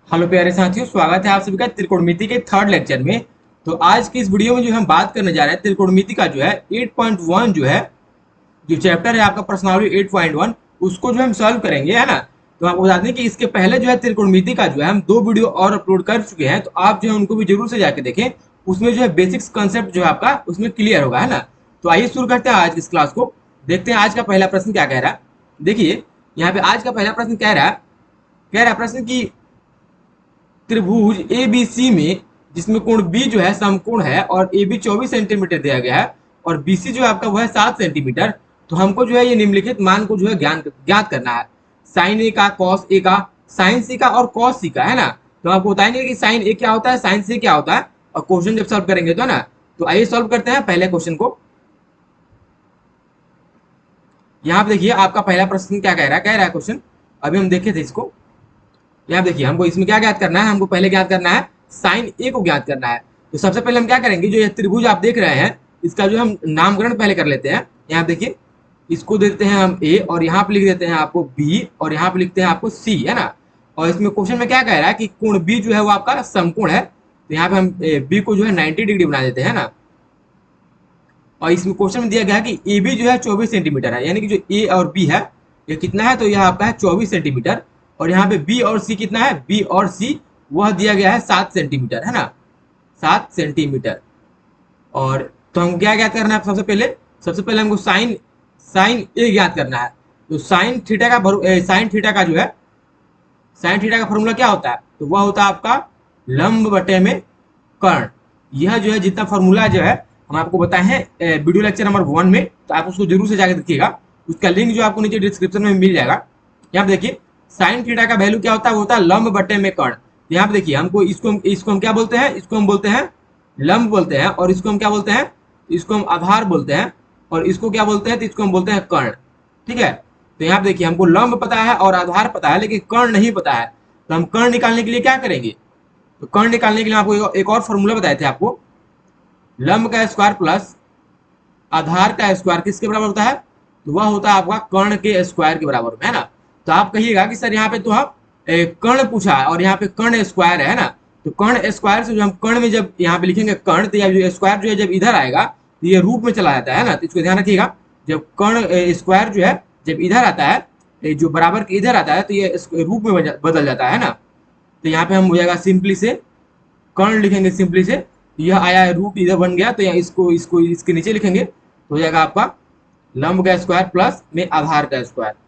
Hello प्यारे साथियों, स्वागत है आप सभी का त्रिकोणमिति के थर्ड लेक्चर में। तो आज की इस वीडियो में जो हम बात करने जा रहे हैं त्रिकोणमिति का जो है 8.1 जो है, जो चैप्टर है आपका पर्सनालिटी 8.1, उसको जो हम सॉल्व करेंगे, है ना। तो आपको बता दें कि इसके पहले जो है त्रिकोणमिति का जो है हम 2 वीडियो और अपलोड कर चुके हैं, तो आप जो है उनको भी जरूर से जाके देखें। उसमें जो है बेसिक्स कंसेप्ट जो है आपका उसमें क्लियर होगा, है ना। तो आइए शुरू करते हैं आज की इस क्लास को। देखते हैं आज का पहला प्रश्न क्या कह रहा है। देखिए, यहाँ पे आज का पहला प्रश्न कह रहा है प्रश्न की त्रिभुज ए बी सी में जिसमें कोण बी जो है समकोण है और ए बी 24 सेंटीमीटर दिया गया है और बी सी जो है आपका वो है 7 सेंटीमीटर। तो हमको जो है ये निम्नलिखित मान को जो है ज्ञात करना है। साइन ए का, कॉस ए का, साइन सी का और कॉस सी का, है ना। तो आपको बताएंगे कि साइन ए क्या होता है, साइन सी क्या होता है, और क्वेश्चन जब सॉल्व करेंगे तो, है ना। तो आइए सॉल्व करते हैं पहले क्वेश्चन को। यहाँ पे देखिए आपका पहला प्रश्न क्या कह रहा है क्वेश्चन। अभी हम देखे थे इसको। यहाँ देखिए हमको इसमें क्या ज्ञात करना है, हमको पहले ज्ञात करना है साइन ए को ज्ञात करना है। तो सबसे पहले हम क्या करेंगे, जो ये त्रिभुज आप देख रहे हैं इसका जो हम नामकरण पहले कर लेते हैं। यहाँ देखिए, इसको देते हैं हम ए और यहाँ पे लिख देते हैं आपको बी और यहाँ पे लिखते हैं आपको सी, है ना। और इसमें क्वेश्चन में क्या कह रहा है कि कोण बी जो है वो आपका समकोण है, तो यहाँ पे हम बी को जो है 90 डिग्री बना देते हैं ना। और इसमें क्वेश्चन में दिया गया है कि ए बी जो है 24 सेंटीमीटर है, यानी कि जो ए और बी है ये कितना है, तो यह आपका है 24 सेंटीमीटर। और यहाँ पे बी और सी कितना है, बी और सी वह दिया गया है 7 सेंटीमीटर, है ना, 7 सेंटीमीटर। और तो हमको क्या ज्ञात करना है, सबसे पहले हमको साइन साइन ए ज्ञात करना है। तो साइन थीटा का जो है, साइन थीटा का फॉर्मूला क्या होता है, तो वह होता है आपका लंब बटे में कर्ण। यह जो है जितना फॉर्मूला जो है हम आपको बताए हैं वीडियो लेक्चर नंबर 1 में, तो आप उसको जरूर से जाकर देखिएगा। उसका लिंक जो आपको नीचे डिस्क्रिप्शन में मिल जाएगा। यहाँ पे देखिए साइन थीटा का वैल्यू क्या होता है, वो होता है लंब बटे में कर्ण। यहाँ पे देखिए हमको इसको हम क्या बोलते हैं, इसको हम बोलते हैं लंब बोलते हैं, और इसको हम क्या बोलते हैं, इसको हम आधार बोलते हैं, और इसको क्या बोलते हैं, तो इसको हम बोलते हैं कर्ण। ठीक है। तो यहाँ पे देखिए हमको लंब पता है और आधार पता है, लेकिन कर्ण नहीं पता है। तो हम कर्ण निकालने के लिए क्या करेंगे, तो कर्ण निकालने के लिए आपको एक और फॉर्मूला बताए थे आपको। लंब का स्क्वायर प्लस आधार का स्क्वायर किसके बराबर होता है, तो वह होता है आपका कर्ण के स्क्वायर के बराबर में, है ना। तो आप कहिएगा कि सर यहाँ पे तो हम कर्ण पूछा है और यहाँ पे कर्ण स्क्वायर है ना। तो कर्ण स्क्वायर से जो हम कर्ण में जब यहाँ पे लिखेंगे कर्ण, तो जो स्क्वायर जो है जब इधर आएगा तो ये रूप में चला जाता है ना। तो इसको ध्यान रखिएगा, जब कर्ण स्क्वायर जो है जब इधर आता है, जो बराबर के इधर आता है, तो ये रूप में बदल जाता है ना। तो यहाँ पे हम हो जाएगा सिंपली से कर्ण लिखेंगे, सिंपली से यह आया रूट इधर बन गया, तो यहाँ इसको इसको इसके नीचे लिखेंगे तो हो जाएगा आपका लंब का स्क्वायर प्लस में आधार का स्क्वायर।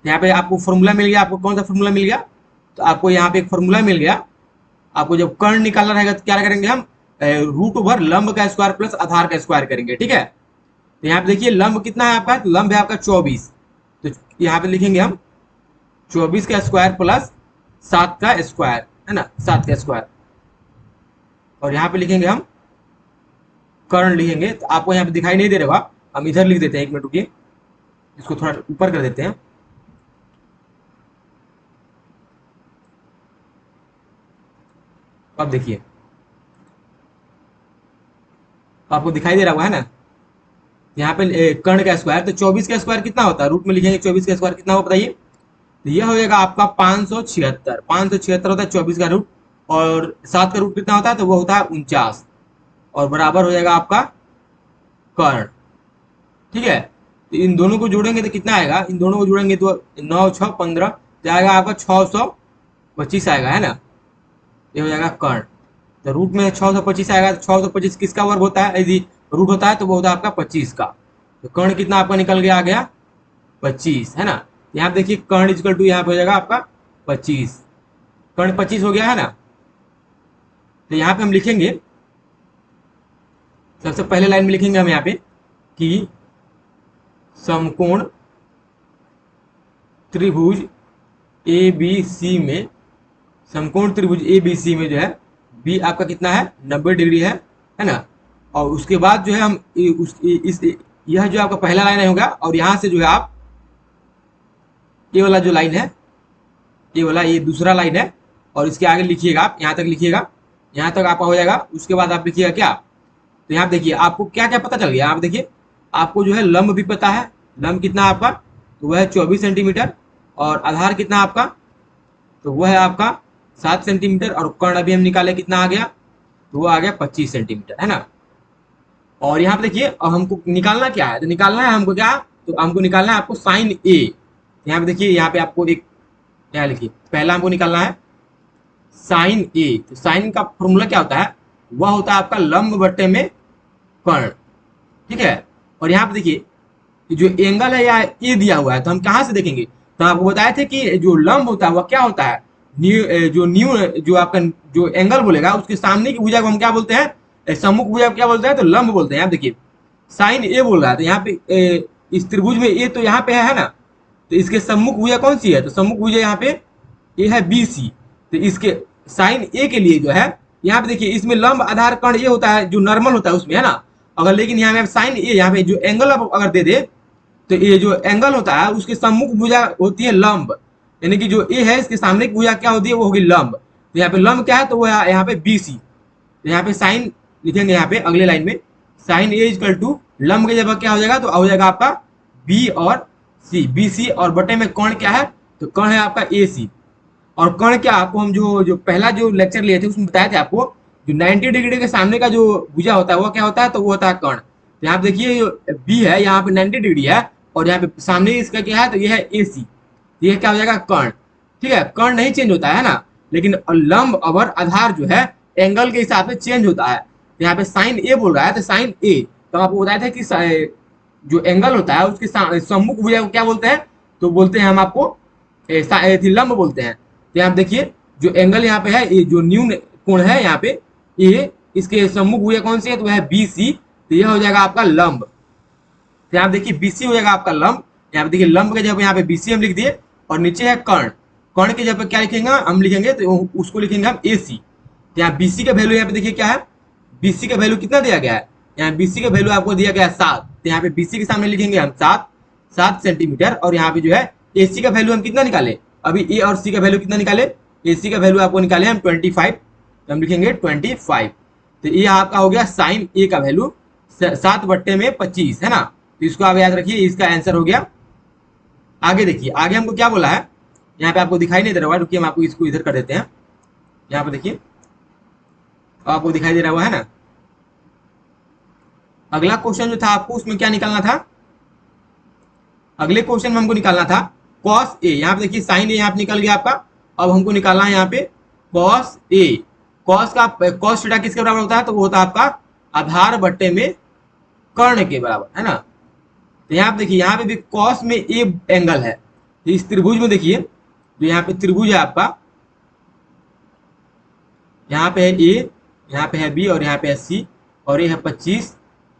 यहाँ पे आपको फॉर्मूला मिल गया, आपको कौन सा फॉर्मूला मिल गया, तो आपको यहाँ पे एक फॉर्मूला मिल गया। आपको जब कर्ण निकालना रहेगा तो क्या करेंगे हम, रूट ओवर लंब का स्क्वायर प्लस आधार का स्क्वायर करेंगे। ठीक है। तो यहाँ पे देखिए लंब कितना है आपका, तो लंब है आपका 24। तो यहाँ पे लिखेंगे हम 24 का स्क्वायर प्लस 7 का स्क्वायर, है ना, 7 का स्क्वायर। और यहाँ पे लिखेंगे हम कर्ण लिखेंगे। तो आपको यहाँ पे दिखाई नहीं दे रहा होगा, हम इधर लिख देते हैं, 1 मिनट रुकिए, इसको थोड़ा ऊपर कर देते हैं। अब देखिए आपको दिखाई दे रहा होगा, है ना। यहाँ पे कर्ण का स्क्वायर, तो 24 का स्क्वायर कितना होता है, रूट में लिखेंगे 24 का स्क्वायर कितना होगा बताइए। तो यह हो जाएगा आपका 576 होता है 24 का रूट, और 7 का रूट कितना होता है, तो वो होता है 49, और बराबर हो जाएगा आपका कर्ण। ठीक है। तो इन दोनों को जोड़ेंगे तो कितना आएगा, इन दोनों को जोड़ेंगे तो 9 6 15, तो आएगा आपका 625 आएगा, है ना। ये हो जाएगा कर्ण। तो रूट में 625 आएगा, तो 625 किसका वर्ग होता है, यदि रूट होता है तो वो होता है आपका 25 का। तो कर्ण कितना आपका निकल गया, आ गया 25, है ना। यहाँ पे देखिए कर्ण इजकल टू यहाँ पे हो जाएगा आपका 25, कर्ण 25 हो गया, है ना। तो यहाँ पे हम लिखेंगे, सबसे पहले लाइन में लिखेंगे हम यहाँ पे कि समकोण त्रिभुज ए बी सी में, समकोण त्रिभुज ए बी सी में जो है बी आपका कितना है, 90 डिग्री है ना। और उसके बाद जो है हम यह जो आपका पहला लाइन होगा, और यहाँ से जो है आप ये वाला जो लाइन है, ये वाला ये दूसरा लाइन है, और इसके आगे लिखिएगा आप, यहाँ तक लिखिएगा, यहाँ तक आपका हो जाएगा। उसके बाद आप लिखिएगा क्या, तो यहाँ देखिए आपको क्या क्या पता चल गया। आप देखिए आपको जो है लंब भी पता है, लंब कितना आपका, तो वह है 24 सेंटीमीटर, और आधार कितना आपका तो वह है आपका 7 सेंटीमीटर, और कर्ण अभी हम निकाले कितना आ गया, तो वो आ गया 25 सेंटीमीटर, है ना। और यहाँ पे देखिए, अब हमको निकालना क्या है, तो निकालना है हमको क्या, तो हमको निकालना है आपको साइन ए। यहाँ पे देखिए, यहाँ पे आपको एक क्या लिखिए, पहला हमको निकालना है साइन ए। तो साइन का फॉर्मूला क्या होता है, वह होता है आपका लंब बट्टे में कर्ण, ठीक है। और यहाँ पे देखिए, जो एंगल है या ए दिया हुआ है, तो हम कहाँ से देखेंगे, तो आपको बताए थे कि जो लंब होता है वह क्या होता है, न्यू जो आपका जो एंगल बोलेगा उसके सामने की भुजा को हम क्या बोलते हैं, सम्मुख भुजा को क्या बोलते हैं, तो लंब बोलते हैं। आप देखिए साइन ए बोल रहा है, तो यहाँ पे इस त्रिभुज में ए तो यहाँ पे है ना, तो इसके सम्मुख भुजा कौन सी है, तो सम्मुख भुजा यहाँ पे ये है बी सी। तो इसके साइन ए के लिए जो है, यहाँ पे देखिए इसमें लंब आधार कर्ण ये होता है जो नॉर्मल होता है उसमें, है ना। अगर लेकिन यहाँ पे साइन ए, यहाँ पे जो एंगल अगर दे दे, तो ये जो एंगल होता है उसके सम्मुख भुजा होती है लंब, यानी कि जो ए है इसके सामने की भुजा क्या होती है, वो होगी लंब। तो यहाँ पे लंब क्या है, तो वो यहाँ पे बी सी। तो यहाँ पे साइन लिखेंगे, यहाँ पे अगले लाइन में साइन ए इजकल टू लंब की जगह क्या हो जाएगा, तो हो जाएगा आपका बी और सी, बी सी, और बटे में कर्ण क्या है, तो कर्ण है आपका ए सी। और कर्ण क्या, आपको हम जो जो पहला जो लेक्चर लिए थे उसमें बताए थे आपको, जो 90 डिग्री के सामने का जो भुजा होता है वो क्या होता है, तो वो होता है कर्ण। तो यहाँ पे देखिए बी है, यहाँ पे 90 डिग्री है, और यहाँ पे सामने इसका क्या है, तो ये है ए सी। ये क्या हो जाएगा, कर्ण। ठीक है, कर्ण नहीं चेंज होता है ना, लेकिन लंब और आधार जो है एंगल के हिसाब से चेंज होता है। तो यहाँ पे साइन ए बोल रहा है, तो साइन ए, तो आपको बताया था कि जो एंगल होता है उसके सम्मुख भुजा को क्या बोलते हैं, तो बोलते हैं हम आपको लंब बोलते हैं। तो यहाँ देखिए जो एंगल यहाँ पे है, ये जो न्यून कोण है यहाँ पे, ये इसके सम्मुख भुजा कौन सी है, तो वह है बी सी। तो यह हो जाएगा आपका लंब। तो यहाँ देखिए बीसी हो जाएगा आपका लंब। यहाँ पे देखिए लंब के जगह यहाँ पे बीसी हम लिख दिए, और नीचे है कर्ण। कर्ण के जगह पे क्या लिखेंगे हम, लिखेंगे तो उसको लिखेंगे हम ए सी। तो यहाँ बीसी का वैल्यू यहाँ पे देखिए क्या है, बीसी का वैल्यू कितना दिया गया है, यहाँ बीसी का वैल्यू आपको दिया गया है 7। तो यहाँ पे बीसी के सामने लिखेंगे हम 7 सेंटीमीटर, और यहाँ पे जो है ए सी का वैल्यू हम कितना निकाले, अभी ए और सी का वैल्यू कितना निकाले, ए सी का वैल्यू आपको निकाले हम 25, तो हम लिखेंगे 25। तो ये आपका हो गया साइन ए का वैल्यू 7/25, है ना। तो इसको आप याद रखिए, इसका आंसर हो गया। आगे देखिए, आगे हमको क्या बोला है, यहाँ पे आपको दिखाई नहीं दे रहा होगा, रुकिए हम आपको इसको इधर कर देते हैं। यहाँ पे देखिए आपको दिखाई दे रहा हुआ है ना। अगला क्वेश्चन जो था आपको उसमें क्या निकालना था, अगले क्वेश्चन में हमको निकालना था कॉस ए। यहाँ पे देखिए साइन ए यहाँ पे निकल गया आपका। अब हमको निकालना है यहाँ पे कॉस ए। कॉस थीटा किसके बराबर होता है, तो वो होता है आपका आधार बट्टे में कर्ण के बराबर, है ना। तो यहाँ पे देखिए, यहाँ पे भी कॉस में ए एंगल है। तो इस त्रिभुज में देखिए, जो यहाँ पे त्रिभुज है आपका, यहाँ पे है ए, यहाँ पे है बी, और यहाँ पे है सी, और ये है 25,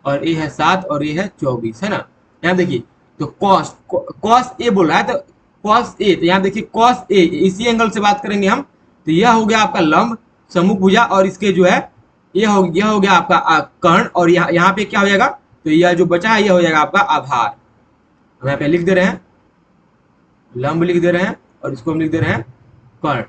और ये है 7, और ये है 24, है ना। यहाँ देखिए, तो कॉस कॉस ए बोल रहा है, तो कॉस ए, तो यहाँ देखिए कॉस ए, इसी एंगल से बात करेंगे हम। तो यह हो गया आपका लंब सम्मुख भुजा, और इसके जो है यह हो गया आपका कर्ण, और यहाँ पे क्या हो जाएगा, तो यह जो बचा है यह हो जाएगा आपका आधार। हम यहाँ पे लिख दे रहे हैं, लंब लिख दे रहे हैं, और इसको हम लिख दे रहे हैं कर्ण।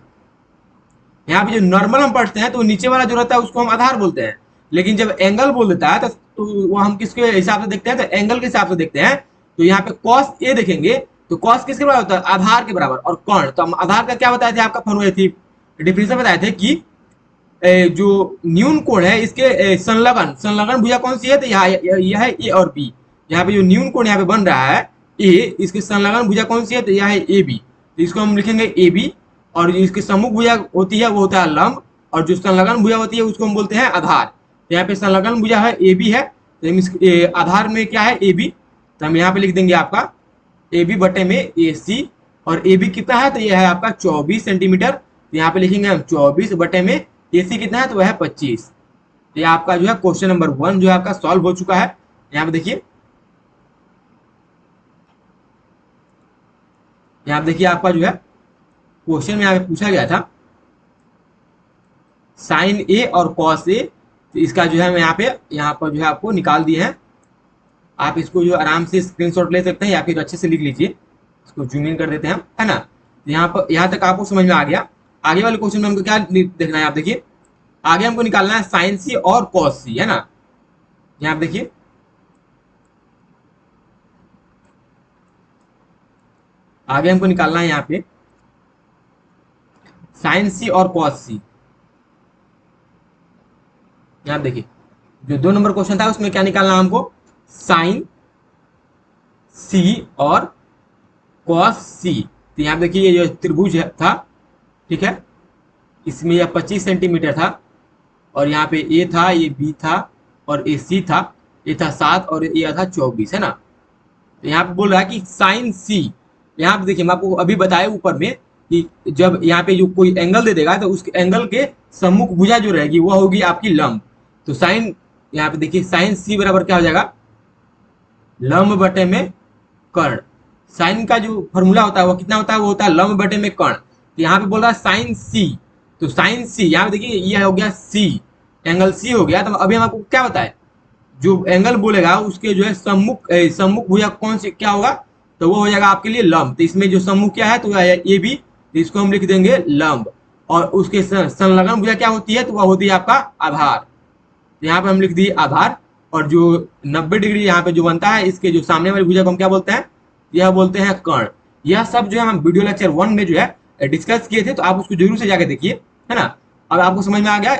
यहाँ पे जो नॉर्मल हम पढ़ते हैं तो नीचे वाला जो रहता है उसको हम आधार बोलते हैं, लेकिन जब एंगल बोल देता है तो वो हम किसके हिसाब से देखते हैं, तो एंगल के हिसाब से देखते हैं। तो यहाँ पे कॉस ए देखेंगे, तो कॉस किसके बराबर होता है, आधार के बराबर। और कर्ण, तो हम आधार का क्या बताए थे, आपका फॉर्मूला थी, डिफिनेशन बताए थे कि जो न्यून कोण है इसके संलग्न भुजा कौन सी है, तो यह है ए और बी। यहाँ पे जो न्यून कोण यहाँ पे बन रहा है ए, इसके संलग्न भुजा कौन सी है, तो यह है ए बी। तो इसको हम लिखेंगे ए बी, और इसकी सम्मुख भुजा होती है वो होता है लंब, और जो संलग्न भुजा होती है उसको हम बोलते हैं आधार। तो यहाँ पे संलग्न भुजा है ए बी है, तो हम आधार में क्या है ए बी, तो हम यहाँ पे लिख देंगे आपका ए बी बटे में ए सी। और ए बी कितना है, तो यह है आपका 24 सेंटीमीटर। तो यहाँ पे लिखेंगे हम 24 बटे में ए सी कितना है, तो वह है 25। तो यह आपका जो है क्वेश्चन नंबर 1 जो है आपका सॉल्व हो चुका है। यहाँ पे देखिए, यहाँ पे देखिए आपका जो है क्वेश्चन में यहाँ पे पूछा गया था साइन ए और कॉस ए। तो इसका जो है मैं यहाँ पर जो है आपको निकाल दिए हैं। आप इसको जो आराम से स्क्रीनशॉट ले सकते हैं, या फिर अच्छे से लिख लीजिए। इसको जूम इन कर देते हैं हम, है ना। तो यहाँ तक आपको समझ में आ गया। आगे वाले क्वेश्चन में हमको क्या देखना है, आप देखिए आगे हमको निकालना है साइन सी और कॉस सी, है ना। यहाँ देखिए आगे हमको निकालना है यहाँ पे साइन सी और कॉस सी। यहाँ देखिए जो 2 नंबर क्वेश्चन था उसमें क्या निकालना हमको, साइन सी और कॉस सी। तो यहाँ देखिए ये जो त्रिभुज था, ठीक है, इसमें यह 25 सेंटीमीटर था, और यहाँ पे ए था, ये बी था, और ए सी था, ये था 7 और ये था 24, है ना। तो यहाँ पे बोल रहा है कि साइन सी, यहाँ पे देखिए मैं आपको अभी बताया ऊपर में कि जब यहाँ पे जो कोई एंगल दे देगा तो उस एंगल के सम्मुख भुजा जो रहेगी वह होगी आपकी लंब। तो साइन, यहाँ पे देखिए साइन सी बराबर क्या हो जाएगा, लंब बटे में कर्ण। साइन का जो फॉर्मूला होता है वो कितना होता है, वो होता है लंब बटे में कर्ण। तो यहाँ पे बोल रहा है साइन सी, तो साइन सी यहाँ पे देखिए ये हो गया सी, एंगल सी हो गया। तो अभी हम आपको क्या बताए, जो एंगल बोलेगा उसके जो है सम्मुख भुजा कौन से क्या होगा, तो वो हो जाएगा आपके लिए लंब। तो इसमें जो सम्मुख क्या है तो वह है ए बी, तो इसको हम लिख देंगे लंब। और उसके संलग्न भुजा क्या होती है, तो वह होती है आपका आधार। तो यहाँ पे हम लिख दिए आधार। और जो 90 डिग्री यहाँ पे जो बनता है इसके जो सामने वाली भुजा को हम क्या बोलते हैं, यह बोलते हैं कर्ण। यह सब जो है हम वीडियो लेक्चर 1 में जो है डिस्कस किए थे, तो आप उसको जरूर से जाके देखिए, है ना। अब आपको समझ में आ गया,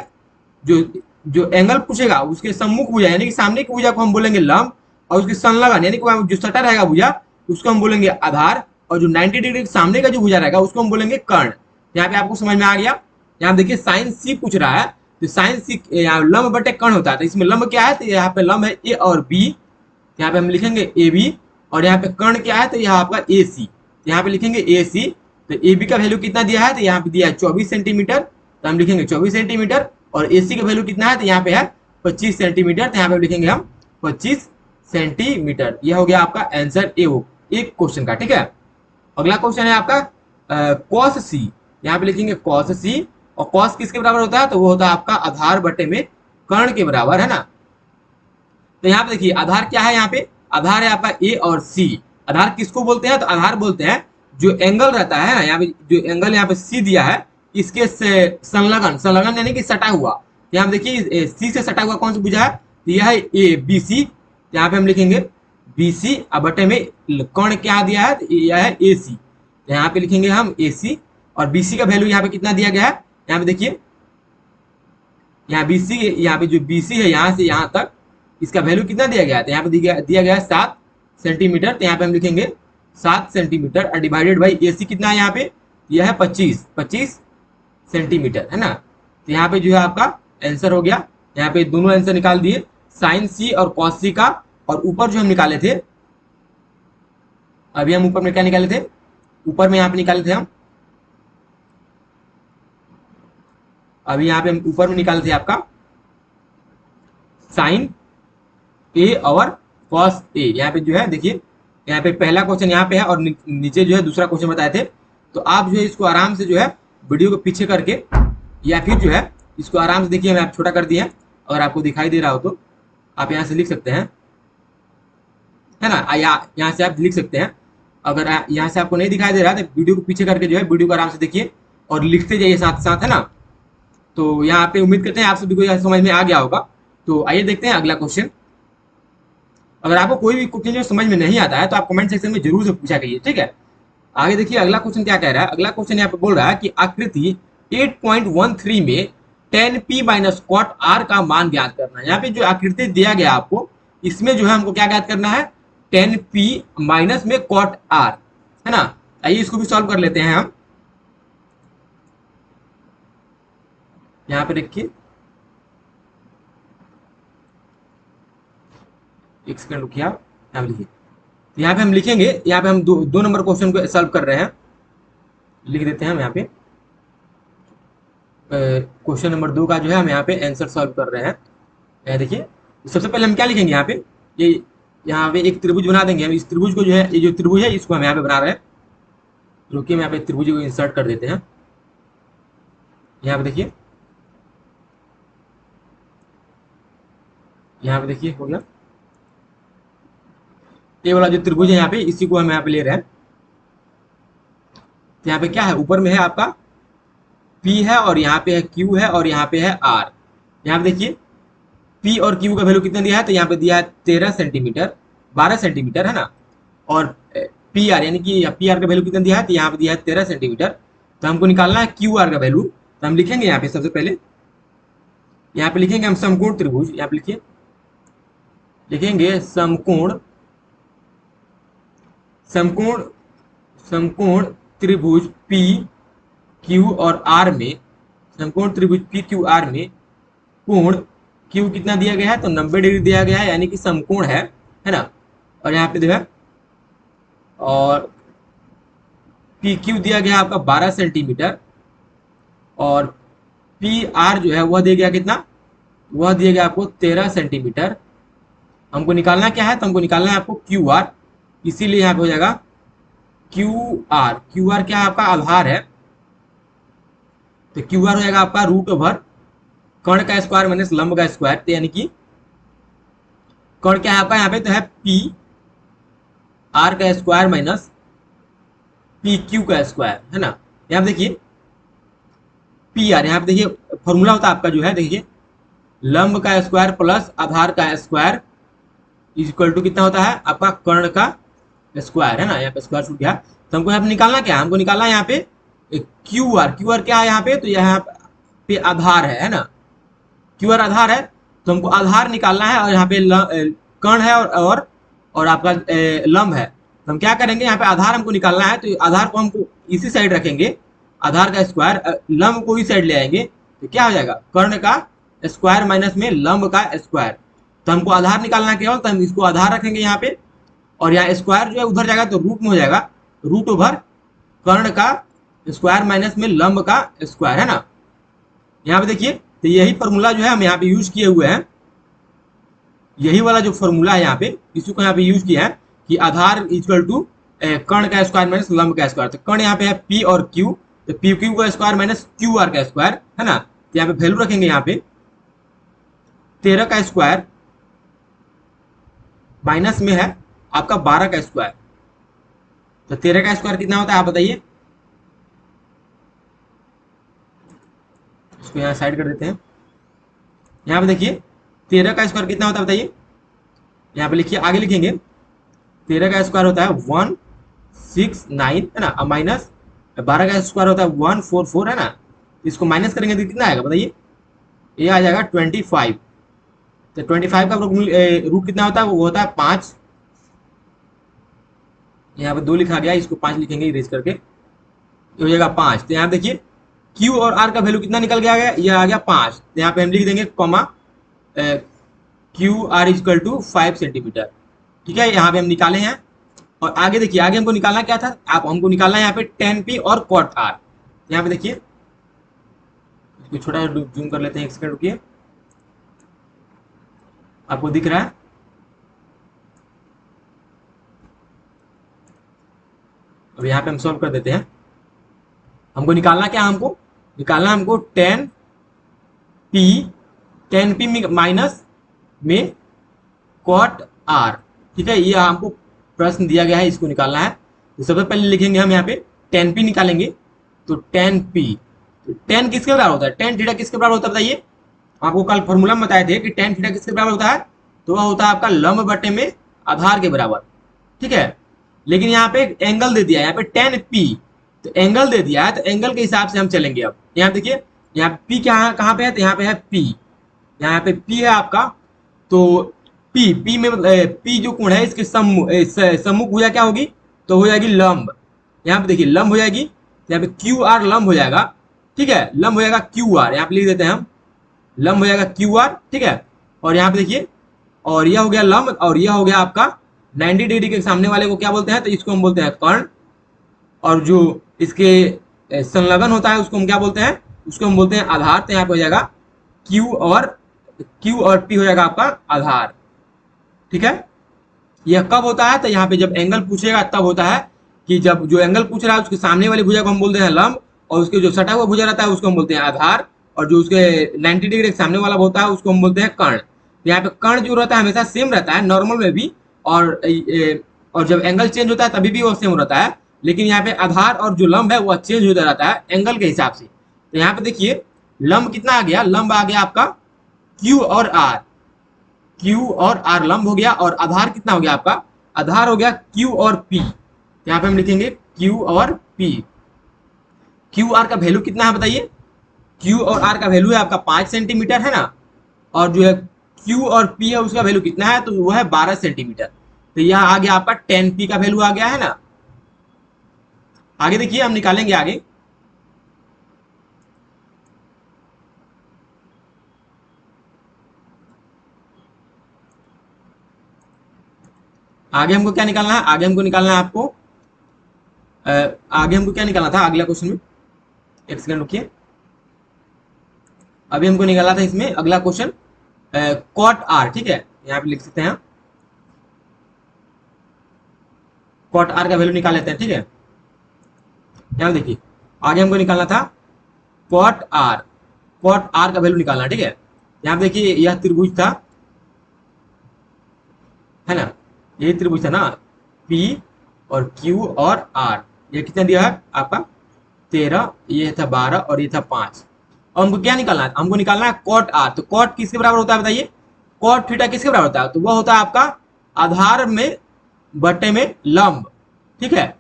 जो जो एंगल पूछेगा उसके सम्मुख भुजा यानी कि सामने की भुजा को हम बोलेंगे लंब, और उसके संलग्न यानी कि जो सटा रहेगा भुजा उसको हम बोलेंगे आधार, और जो 90 डिग्री सामने का जो भुजा रहेगा उसको हम बोलेंगे कर्ण। यहाँ पे आपको समझ में आ गया। यहाँ देखिए साइन सी पूछ रहा है, तो साइन सी यहाँ लंब बटे कर्ण होता है, तो इसमें लंब क्या है, तो यहाँ पे लंब है ए और बी, यहाँ पे हम लिखेंगे ए बी। और यहाँ पे कर्ण क्या है, तो यहाँ आपका ए सी, यहाँ पे लिखेंगे ए सी। तो ए बी का वैल्यू कितना दिया है, तो यहाँ पे दिया है 24 सेंटीमीटर, तो हम लिखेंगे 24 सेंटीमीटर। और ए सी का वैल्यू कितना है, तो यहाँ पे है 25 सेंटीमीटर, तो यहाँ पे लिखेंगे हम 25 सेंटीमीटर। यह हो गया आपका आंसर ए हो एक क्वेश्चन का, ठीक है। अगला क्वेश्चन है आपका कॉस सी, यहाँ पे लिखेंगे कॉस सी। और कॉस किसके बराबर होता है, तो वो होता है आपका आधार बटे में कर्ण के बराबर, है ना। तो यहाँ पे देखिए आधार क्या है, यहाँ पे आधार है आपका ए और सी। आधार किसको बोलते हैं, तो आधार बोलते हैं जो एंगल रहता है ना, यहाँ पे जो एंगल यहाँ पे सी दिया है इसके संलग्न, संलग्न यानी कि सटा हुआ। यहाँ पे देखिए सी से सटा हुआ कौन सा भुजा है, तो यह है ए बी सी। यहाँ पे हम लिखेंगे बी सी, अब बटे में कर्ण क्या दिया है, तो यह है ए सी, यहाँ पे लिखेंगे हम ए सी। और बी सी का वैल्यू यहाँ पे कितना दिया गया है, यहाँ पे देखिए यहाँ बी सी, यहाँ पे जो बी सी है यहाँ से यहाँ तक इसका वैल्यू कितना दिया गया है, तो यहाँ पे दिया गया है 7 सेंटीमीटर। तो यहाँ पे हम लिखेंगे 7 सेंटीमीटर और डिवाइडेड बाई ए सी कितना है यहाँ पे, यह है 25 सेंटीमीटर, है ना। तो यहाँ पे जो है आपका आंसर हो गया। यहाँ पे दोनों आंसर निकाल दिए, साइन सी और कॉस सी का। और ऊपर जो हम निकाले थे, अभी हम ऊपर में क्या निकाले थे, ऊपर में यहाँ पे निकाले थे हम, अभी यहाँ पे हम ऊपर में निकाले थे आपका साइन ए और कॉस ए। यहाँ पे जो है देखिए यहाँ पे पहला क्वेश्चन यहाँ पे है और नीचे जो है दूसरा क्वेश्चन बताए थे। तो आप जो है इसको आराम से जो है वीडियो को पीछे करके या फिर जो है इसको आराम से देखिए, मैं आप छोटा कर दिया है, अगर आपको दिखाई दे रहा हो तो आप यहाँ से लिख सकते हैं, है ना। यहाँ से आप लिख सकते हैं। अगर यहाँ से आपको नहीं दिखाई दे रहा है तो वीडियो को पीछे करके जो है वीडियो को आराम से देखिए और लिखते जाइए साथ साथ, है ना। तो यहाँ पे उम्मीद करते हैं आप सभी को यह समझ में आ गया होगा। तो आइए देखते हैं अगला क्वेश्चन। अगर आपको कोई भी क्वेश्चन जो समझ में नहीं आता है तो आप कमेंट सेक्शन में जरूर से पूछा करिए, ठीक है। आगे देखिए अगला क्वेश्चन क्या कह रहा है। अगला क्वेश्चन यहाँ पे बोल रहा है कि आकृति 8.13 में tan p minus cot r का मान ज्ञात करना है। यहाँ पे जो आकृति दिया गया आपको, इसमें जो है हमको क्या ज्ञात करना है, tan p माइनस में कॉट r, है ना। आइए इसको भी सॉल्व कर लेते हैं हम। यहाँ पे देखिए एक सेकंड रुकिए आप, यहाँ पे लिखिए। यहाँ पे हम लिखेंगे, यहाँ पे हम दो नंबर क्वेश्चन को सॉल्व कर रहे हैं, लिख देते हैं हम यहाँ पे। क्वेश्चन नंबर 2 का जो है हम यहाँ पे आंसर सॉल्व कर रहे हैं। यहाँ देखिए सबसे पहले हम क्या लिखेंगे, यहाँ पे ये यहाँ पे एक त्रिभुज बना देंगे हम। इस त्रिभुज को जो है, ये जो त्रिभुज है इसको हम यहाँ पे बना रहे हैं। रुकिए मैं यहाँ पे त्रिभुज को इंसर्ट कर देते हैं। यहाँ पे देखिए, यहाँ पे देखिए हो गया। ये वाला जो त्रिभुज है यहाँ पे, इसी को हम यहाँ पे ले रहे हैं। तो यहाँ पे क्या है, ऊपर में है आपका P है और यहाँ पे है Q है और यहाँ पे है R। यहाँ पे देखिए P और Q का वैल्यू कितना दिया है, तो यहाँ पे दिया है 13 सेंटीमीटर, 12 सेंटीमीटर, है ना। और PR यानी कि PR का वैल्यू कितना दिया है, तो यहाँ पे दिया है 13 सेंटीमीटर। तो हमको निकालना है क्यू आर का वैल्यू। तो हम लिखेंगे यहाँ पे सबसे पहले, यहाँ पे लिखेंगे हम समकोण त्रिभुज, यहाँ पे लिखिए, लिखेंगे समकोण, समकोण, समकोण त्रिभुज पी क्यू और आर में, समकोण त्रिभुज पी क्यू आर में कोण क्यू कितना दिया गया है, तो 90 डिग्री दिया गया है, यानी कि समकोण है ना। और यहाँ पे जो है, और पी क्यू दिया गया है आपका 12 सेंटीमीटर, और पी आर जो है वह दिया गया कितना, वह दिया गया आपको 13 सेंटीमीटर। हमको निकालना क्या है, तो हमको निकालना है आपको क्यू आर, इसीलिए यहाँ पे हो जाएगा क्यू आर। क्यू आर क्या है, आपका आधार है, तो क्यू आर हो जाएगा आपका रूट ओवर कर्ण का स्क्वायर माइनस लंब का स्क्वायर, तो यानी कि कर्ण क्या है आपका यहाँ पे, तो है पी आर का स्क्वायर माइनस पी क्यू का स्क्वायर, है ना। यहाँ पे देखिए पी आर, यहाँ पे देखिए फॉर्मूला होता है आपका जो है, देखिए लंब का स्क्वायर प्लस आधार का स्क्वायर इज इक्वल टू कितना होता है आपका कर्ण का स्क्वायर, है ना। यहाँ पे स्क्वायर छूट गया, तो हमको यहाँ पे निकालना क्या है, हमको निकालना है यहाँ पे क्यू आर। क्यू आर क्या है यहाँ पे, तो यहाँ पे आधार है ना, क्यू आर आधार है, तो हमको आधार निकालना है, और यहाँ पे कर्ण है और आपका लंब है। तो हम क्या करेंगे, यहाँ पे आधार हमको निकालना है, तो आधार को हमको इसी साइड रखेंगे, आधार का स्क्वायर, लंब को इस साइड ले आएंगे, तो क्या हो जाएगा कर्ण का स्क्वायर माइनस में लंब का स्क्वायर। तो हमको आधार निकालना है केवल, तो हम इसको आधार रखेंगे यहाँ पे, और यहाँ स्क्वायर जो है उधर जाएगा तो रूट में हो जाएगा, रूट ओवर कर्ण का स्क्वायर माइनस में लंब का स्क्वायर, है ना। यहाँ पे देखिए, तो यही फॉर्मूला जो है हम यहाँ पे यूज किए हुए हैं, यही वाला जो फॉर्मूला है यहाँ पे, इसी को यहाँ पे यूज किया है कि आधार इक्वल टू कर्ण का स्क्वायर माइनस लंब का स्क्वायर। तो कर्ण यहाँ पे है पी और क्यू, तो पी क्यू का स्क्वायर माइनस क्यू आर का स्क्वायर, है ना। तो यहाँ पे वैल्यू रखेंगे, यहाँ पे 13 का स्क्वायर माइनस में है आपका 12 का स्क्वायर, तो 13 का स्क्वायर कितना होता है आप बताइए, इसको यहाँ साइड कर देते हैं। यहाँ पे देखिए 13 का स्क्वायर कितना होता है बताइए, यहाँ पे लिखिए, आगे लिखेंगे 13 का स्क्वायर होता है 169, है ना, माइनस 12 का स्क्वायर होता है 144, है ना। इसको माइनस करेंगे तो कितना आएगा बताइए, ये आ जाएगा 25। तो 25 का रूट कितना होता है, वो होता है 5। यहाँ पे 2 लिखा गया, इसको 5 लिखेंगे इरेज करके, ये हो जाएगा 5। तो यहाँ देखिए क्यू और आर का वैल्यू कितना निकल गया, ये आ गया 5। तो यहाँ पे हम लिख देंगे comma Q R equal to 5 centimetre, ठीक है, यहाँ पे हम निकाले हैं। और आगे देखिए, आगे हमको निकालना क्या था, आप हमको निकालना है यहाँ पे tan p और cot r। यहाँ पे देखिए, इसको छोटा जूम कर लेते हैं, एक सेकंड रुकिए, आपको दिख रहा है, अब यहाँ पे हम सॉल्व कर देते हैं। हमको निकालना क्या, हमको निकालना हमको tan p माइनस में cot r, ठीक है, ये हमको प्रश्न दिया गया है, इसको निकालना है। तो सबसे पहले लिखेंगे हम यहाँ पे tan p निकालेंगे, तो tan p, तो tan किसके बराबर होता है, tan थीटा किसके बराबर होता है बताइए, आपको कल फॉर्मूला में बताए थे कि tan थीटा किसके बराबर होता है, तो वह होता है आपका लंब बटे में आधार के बराबर, ठीक है। लेकिन यहाँ पे एंगल दे दिया है, यहाँ पे tan p, तो एंगल दे दिया है, तो एंगल के हिसाब से हम चलेंगे। अब यहाँ देखिए, यहाँ p कहाँ पे है, तो यहाँ पे है p, यहाँ पे p है आपका, तो p में p जो कोण है इसके सम्मुख भुजा क्या होगी, तो हो जाएगी लंब। यहाँ पे देखिए लंब हो जाएगी, तो यहाँ पे क्यू आर लंब हो जाएगा, ठीक है, लंब हो जाएगा क्यू आर, यहाँ पे लिख देते हैं हम, लंब हो जाएगा क्यू आर, ठीक है। और यहाँ पे देखिए, और यह हो गया लंब, और यह हो गया आपका 90 डिग्री के सामने वाले को क्या बोलते हैं, तो इसको हम बोलते हैं कर्ण, और जो इसके संलग्न होता है उसको हम क्या बोलते हैं, उसको हम बोलते हैं आधार। तो यहाँ पे हो जाएगा क्यू और पी हो जाएगा आपका आधार, ठीक है। यह कब होता है, तो यहाँ पे जब एंगल पूछेगा तब होता है, कि जब जो एंगल पूछ रहा है उसके सामने वाली भुजा को हम बोलते हैं लंब, और उसके जो सटा हुआ भुजा रहता है उसको हम बोलते हैं आधार, और जो उसके 90 डिग्री के सामने वाला होता है उसको हम बोलते हैं कर्ण। यहाँ पे कर्ण जो रहता है हमेशा सेम रहता है नॉर्मल में भी, और जब एंगल चेंज होता है तभी भी वो सेम रहता है, लेकिन यहाँ पे आधार और जो लंब है वह चेंज होता रहता है एंगल के हिसाब से। तो यहाँ पे देखिए लंब कितना आ गया, लंब आ गया आपका क्यू और आर, क्यू और आर लंब हो गया, और आधार कितना हो गया आपका, आधार हो गया क्यू और पी। यहाँ पे हम लिखेंगे क्यू और पी, क्यू आर का वैल्यू कितना है बताइए। क्यू और आर का वैल्यू है आपका 5 सेंटीमीटर है ना, और जो है क्यू और पी है उसका वैल्यू कितना है, तो वो है 12 सेंटीमीटर। तो यहाँ आ गया आपका 10 पी का वैल्यू आ गया है ना। आगे देखिए हम निकालेंगे आगे। आगे हमको क्या निकालना है, आगे हमको निकालना है आपको आगे हमको क्या निकालना था अगला क्वेश्चन में, एक सेकंड रुकिए। अभी हमको निकाला था इसमें अगला क्वेश्चन कॉट आर, ठीक है, यहाँ पे लिख सकते हैं। कॉट आर का वैल्यू निकाल लेते हैं, ठीक है। यहाँ देखिए आगे हमको निकालना था कॉट आर। कॉट आर का वैल्यू निकालना, ठीक है। यहाँ पे देखिए यह त्रिभुज था, है ना, यही त्रिभुज था ना, पी और क्यू और आर। ये कितना दिया है आपका 13, ये था 12 और ये था 5। और हमको क्या निकालना है, हमको निकालना है कॉट आर। तो कॉट किसके बराबर होता है बताइए, कॉट थीटा किसके बराबर होता है, तो वह होता है आपका आधार में बट्टे में लंब, ठीक है।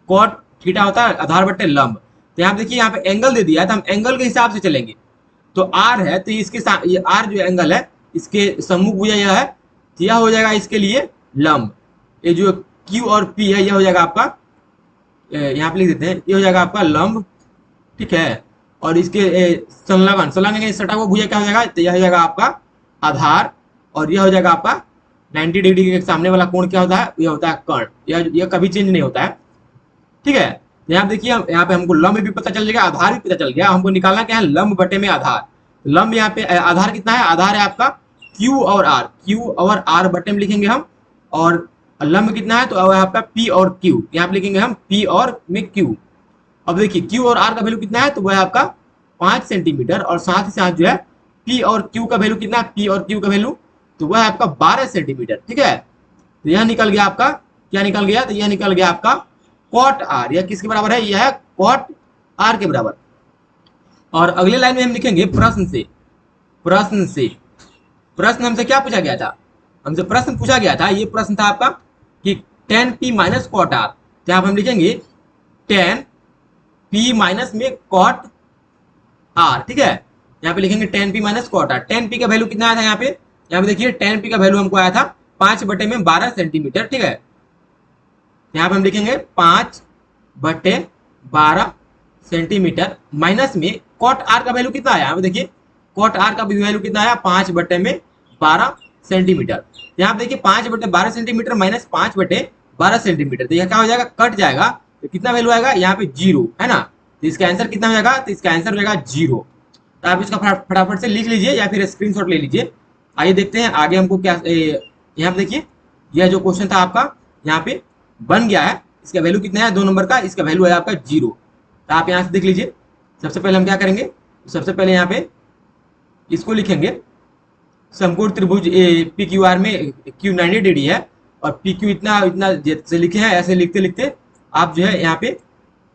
कॉट थीटा होता है आधार बट्टे लंब। तो यहाँ देखिए यहाँ पे एंगल दे दिया है, तो हम एंगल के हिसाब से चलेंगे। तो आर है तो इसके साथ ये आर जो एंगल है इसके सम्मुख भुजा यह है, तो यह हो जाएगा इसके लिए लंब। ये जो क्यू और पी है यह हो जाएगा आपका, यहाँ पे लिख देते हैं, ये हो जाएगा आपका लंब, ठीक है। और इसके संलग्न संलग्न सटा हुआ भुजा क्या हो जाएगा, तो यह हो जाएगा आपका आधार, और यह हो जाएगा आपका 90 डिग्री के सामने वाला कोण क्या होता है, यह होता है कर्ण। यह कभी चेंज नहीं होता है, ठीक है। यहाँ देखिए यहाँ पे हमको लंब भी पता चल जाएगा, आधार भी पता चल गया। हमको निकालना क्या है, लंब बटे में आधार। लंब यहाँ पे आधार कितना है, आधार है आपका क्यू और आर, क्यू और आर बटे में लिखेंगे हम। और लंब कितना है, तो आपका पी और क्यू, यहाँ पे लिखेंगे हम पी और में क्यू। अब देखिए क्यू और आर का वैल्यू कितना है, तो वह है आपका 5 सेंटीमीटर, और साथ ही साथ जो है पी और क्यू का वैल्यू कितना है, पी और क्यू का वैल्यू तो वह है आपका 12 सेंटीमीटर, ठीक है। तो यह निकल गया आपका, क्या निकल गया, तो यह निकल गया आपका कॉट आर। यह किसके बराबर है, यह है कॉट आर के बराबर। और अगले लाइन में हम लिखेंगे प्रश्न से। प्रश्न से प्रश्न हमसे क्या पूछा गया था, हमसे प्रश्न पूछा गया था, ये प्रश्न था आपका कि 10p माइनस कॉट आर। तो यहाँ हम लिखेंगे 10p माइनस में कॉट आर, ठीक है। यहाँ पे लिखेंगे 10p minus cot are. 10p का वैल्यू कितना आया था यहाँ पे देखिए 10p का वैल्यू हमको आया था 5 बटे में 12 सेंटीमीटर, ठीक है। यहाँ पे हम लिखेंगे 5/12 सेंटीमीटर माइनस में कॉट आर का वैल्यू कितना आया, यहाँ पे देखिए कॉट आर का वैल्यू कितना आया 5/12 सेंटीमीटर। यहाँ पे देखिए 5/12 सेंटीमीटर माइनस 5/12 सेंटीमीटर, तो यह क्या हो जाएगा, कट जाएगा। तो कितना वैल्यू आएगा यहाँ पे 0, है ना। तो इसका आंसर कितना हो जाएगा, तो इसका आंसर हो जाएगा 0। तो आप इसका फटाफट से लिख लीजिए या फिर स्क्रीनशॉट ले लीजिए। आइए देखते हैं आगे हमको क्या, यहाँ पे देखिए यह जो क्वेश्चन था आपका यहाँ पे बन गया है। इसका वैल्यू कितना है 2 नंबर का, इसका वैल्यू है आपका 0। तो आप यहाँ से देख लीजिए। सबसे पहले हम क्या करेंगे, सबसे पहले यहाँ पे इसको लिखेंगे, समकोण त्रिभुज पी क्यू आर में क्यू 90 डिग्री है और पी क्यू इतना इतना जैसे लिखे हैं, ऐसे लिखते लिखते आप जो है यहाँ पे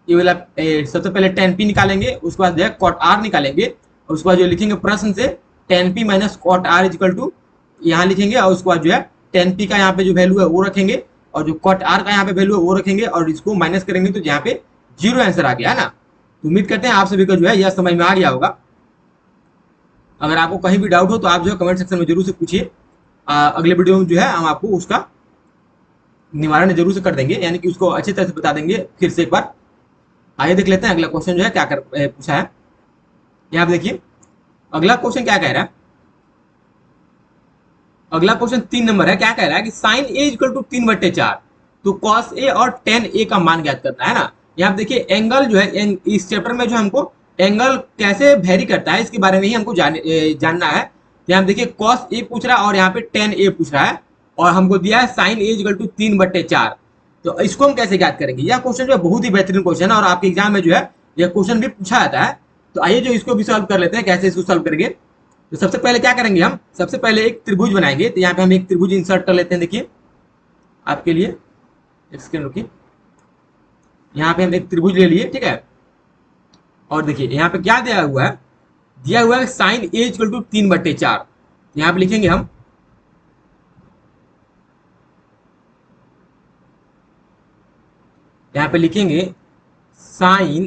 ये वाला सबसे पहले 10p निकालेंगे, उसके बाद जो है कॉट आर निकालेंगे, और उसके बाद जो लिखेंगे प्रश्न से 10p minus cot R is equal to यहाँ लिखेंगे, और उसके बाद जो है 10p का यहाँ पे जो वैल्यू है वो रखेंगे, और जो कॉट आर का यहाँ पे वैल्यू है वो रखेंगे, और इसको माइनस करेंगे तो यहाँ पे 0 आंसर आ गया, है ना। तो उम्मीद करते हैं आप सभी को जो है यह समझ में आ गया होगा। अगर आपको कहीं भी डाउट हो तो आप जो है कमेंट सेक्शन में जरूर से पूछिए। अगले वीडियो में जो है हम आपको उसका निवारण जरूर से कर देंगे, यानी कि उसको अच्छी तरह से बता देंगे फिर से एक बार। आइए देख लेते हैं अगला क्वेश्चन जो है क्या कर पूछा है। यहाँ पे देखिए अगला क्वेश्चन क्या कह रहा है, अगला क्वेश्चन 3 नंबर है। क्या कह रहा है कि साइन ए इक्वल टू 3/4, तो कॉस ए और टेन ए का मान ज्ञात करना है ना। यहाँ पे देखिए एंगल जो है इस चैप्टर में जो हमको एंगल कैसे वेरी करता है इसके बारे में ही हमको जानना है। यहाँ पे देखिए कॉस ए पूछ रहा है और यहाँ पे टेन ए पूछ रहा है, और हमको दिया है साइन ए इक्वल टू 3/4। तो इसको हम कैसे ज्ञात करेंगे, यह क्वेश्चन जो है बहुत ही बेहतरीन क्वेश्चन है और आपके एग्जाम में जो है यह क्वेश्चन भी पूछा जाता है। तो आइए जो इसको भी सॉल्व कर लेते हैं, कैसे इसको सॉल्व करेंगे। तो सबसे पहले क्या करेंगे, हम सबसे पहले एक त्रिभुज बनाएंगे। तो यहाँ पे हम एक त्रिभुज इंसर्ट कर लेते हैं। देखिए आपके लिए एक सेकंड रुकिए, यहाँ पे हम एक त्रिभुज ले लिए, ठीक है। और देखिए यहाँ पे क्या दिया हुआ है, दिया हुआ है साइन ए इक्वल टू 3/4। यहाँ पे लिखेंगे हम यहाँ पे लिखेंगे sine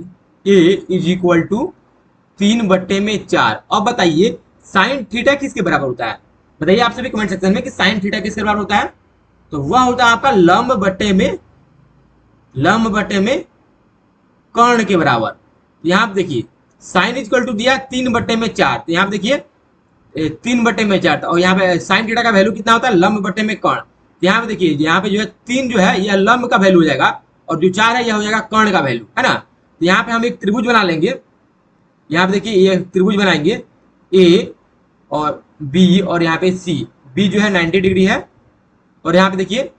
A is equal to 3/4। अब बताइए साइन थीटा किसके बराबर होता है? बताइए आप सभी कमेंट सेक्शन में कि साइन थीटा किसके बराबर होता है? तो वह होता है आपका लंब बटे में कर्ण के बराबर। यहाँ पे देखिए साइन इक्वल टू दिया 3/4, तो यहाँ पे देखिए 3/4, और यहाँ पे साइन थीटा का वैल्यू कितना होता है? लंब बटे में कर्ण। यहाँ पे देखिए यहाँ पे जो है 3 जो है यह लंब का वैल्यू हो जाएगा, और जो 4 है यह हो जाएगा कर्ण का वैल्यू, है ना। तो यहाँ पे हम एक त्रिभुज बना लेंगे। यहाँ पे देखिए ये त्रिभुज बनाएंगे ए और बी और यहाँ पे सी। बी जो है 90 डिग्री है, और यहाँ पे देखिए